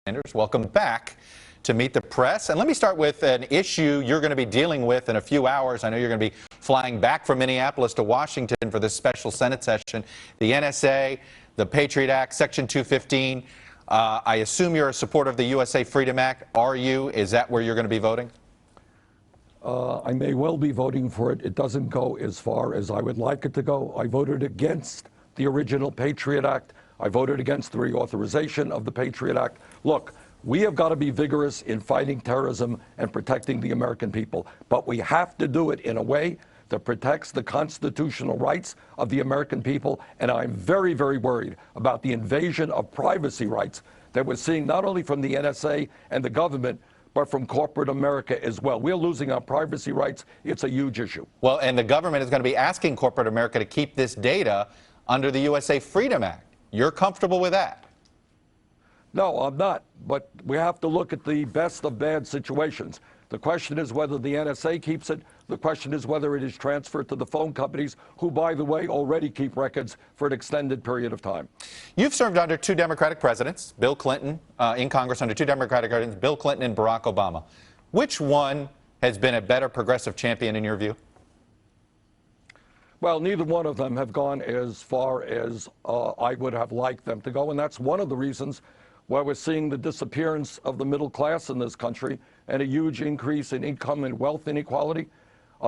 Sanders, welcome back to Meet the Press. And let me start with an issue you're going to be dealing with in a few hours. I know you're going to be flying back from Minneapolis to Washington for this special Senate session. The NSA, the Patriot Act, Section 215. I assume you're a supporter of the USA Freedom Act. Are you? Is that where you're going to be voting? I may well be voting for it. It doesn't go as far as I would like it to go. I voted against the original Patriot Act. I voted against the reauthorization of the Patriot Act. Look, we have got to be vigorous in fighting terrorism and protecting the American people, but we have to do it in a way that protects the constitutional rights of the American people. And I'm very, very worried about the invasion of privacy rights that we're seeing not only from the NSA and the government, but from corporate America as well. We're losing our privacy rights. It's a huge issue. Well, and the government is going to be asking corporate America to keep this data under the USA Freedom Act. You're comfortable with that? No, I'm not. But we have to look at the best of bad situations. The question is whether the NSA keeps it. The question is whether it is transferred to the phone companies, who, by the way, already keep records for an extended period of time. You've served under two Democratic presidents, Bill Clinton, in Congress under two Democratic presidents, Bill Clinton and Barack Obama. Which one has been a better progressive champion in your view? Well, neither one of them have gone as far as I would have liked them to go, and that's one of the reasons why we're seeing the disappearance of the middle class in this country and a huge increase in income and wealth inequality.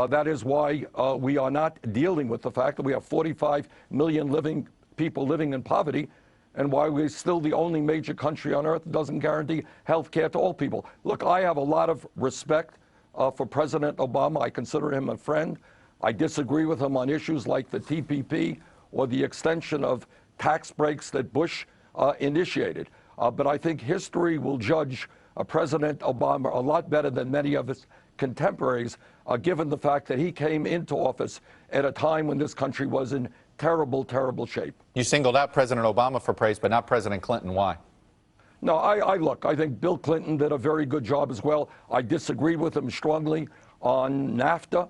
That is why we are not dealing with the fact that we have 45 million people living in poverty, and why we're still the only major country on earth that doesn't guarantee health care to all people. Look, I have a lot of respect for President Obama. I consider him a friend. I disagree with him on issues like the TPP or the extension of tax breaks that Bush initiated. But I think history will judge President Obama a lot better than many of his contemporaries, given the fact that he came into office at a time when this country was in terrible, terrible shape. You singled out President Obama for praise, but not President Clinton. Why? No, I think Bill Clinton did a very good job as well. I disagree with him strongly on NAFTA,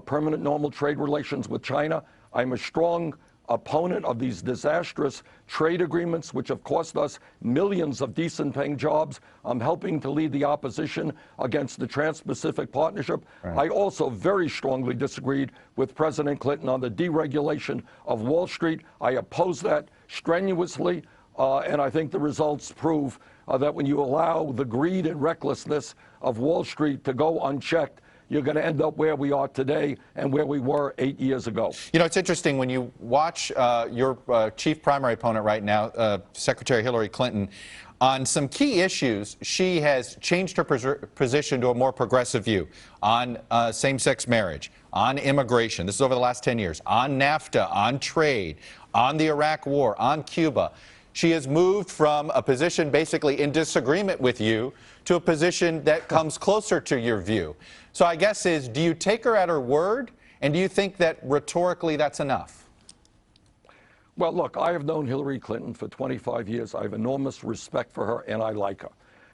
permanent normal trade relations with China. I'm a strong opponent of these disastrous trade agreements, which have cost us millions of decent-paying jobs. I'm helping to lead the opposition against the Trans-Pacific Partnership. Right. I also very strongly disagreed with President Clinton on the deregulation of Wall Street. I oppose that strenuously, and I think the results prove that when you allow the greed and recklessness of Wall Street to go unchecked, you're going to end up where we are today and where we were 8 years ago. You know, it's interesting when you watch your chief primary opponent right now, Secretary Hillary Clinton, on some key issues. She has changed her position to a more progressive view on same-sex marriage, on immigration. This is over the last 10 years, on NAFTA, on trade, on the Iraq War, on Cuba. She has moved from a position basically in disagreement with you to a position that comes closer to your view. So I guess do you take her at her word, and do you think that rhetorically that's enough? Well, look, I have known Hillary Clinton for 25 years. I have enormous respect for her, and I like her.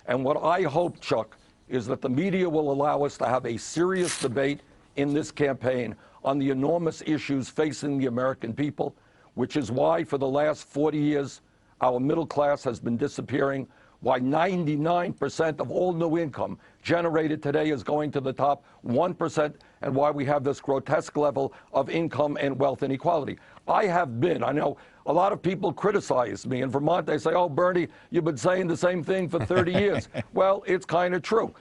And what I hope, Chuck, is that the media will allow us to have a serious debate in this campaign on the enormous issues facing the American people, which is why for the last 40 years, our middle class has been disappearing, why 99% of all new income generated today is going to the top 1%, and why we have this grotesque level of income and wealth inequality. I know a lot of people criticize me in Vermont. They say, oh, Bernie, you've been saying the same thing for 30 years. Well, it's kind of true.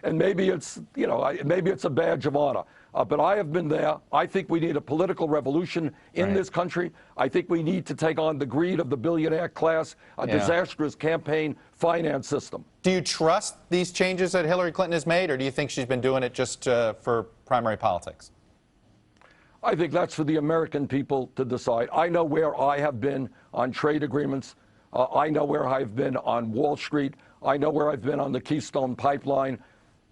And maybe it's, maybe it's a badge of honor. But I have been there. I think we need a political revolution in this country. I think we need to take on the greed of the billionaire class, a disastrous campaign finance system. Do you trust these changes that Hillary Clinton has made, or do you think she's been doing it just for primary politics? I think that's for the American people to decide. I know where I have been on trade agreements. I know where I've been on Wall Street. I know where I've been on the Keystone Pipeline.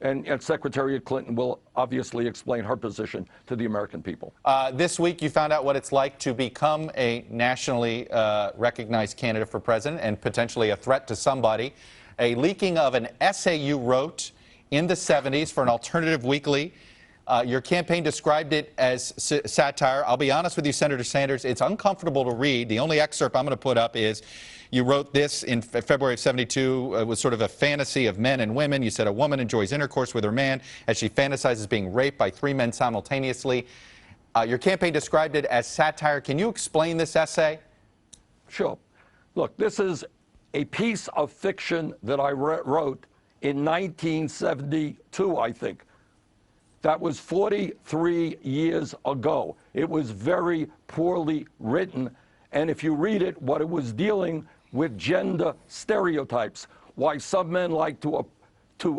And Secretary Clinton will obviously explain her position to the American people. This week, you found out what it's like to become a nationally recognized candidate for president and potentially a threat to somebody. A leaking of an essay you wrote in the 70s for an alternative weekly. Your campaign described it as satire. I'll be honest with you, Senator Sanders, it's uncomfortable to read. The only excerpt I'm going to put up is, You wrote this in February of '72. It was sort of a fantasy of men and women. You said a woman enjoys intercourse with her man as she fantasizes being raped by 3 men simultaneously. Your campaign described it as satire. Can you explain this essay? Sure. Look, this is a piece of fiction that I wrote in 1972, I think. That was 43 years ago. It was very poorly written. And if you read it, what it was dealing with gender stereotypes, why some men like to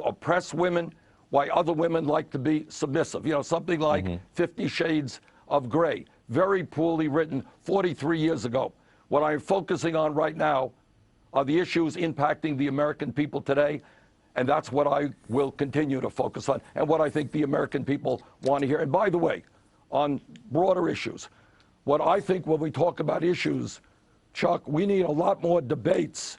oppress women, why other women like to be submissive. You know, something like 50 Shades of Grey. Very poorly written 43 years ago. What I'm focusing on right now are the issues impacting the American people today, and that's what I will continue to focus on and what I think the American people want to hear. And by the way, on broader issues, what I think when we talk about issues, Chuck, we need a lot more debates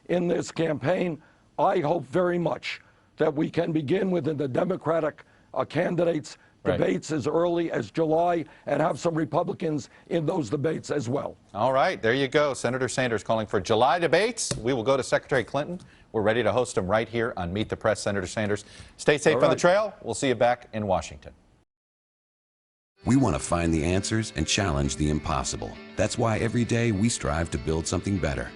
in this campaign. I hope very much that we can begin within the Democratic candidates debates as early as July and have some Republicans in those debates as well. All right, there you go. Senator Sanders calling for July debates. We will go to Secretary Clinton. We're ready to host them right here on Meet the Press. Senator Sanders, stay safe on the trail. We'll see you back in Washington. We want to find the answers and challenge the impossible. That's why every day we strive to build something better.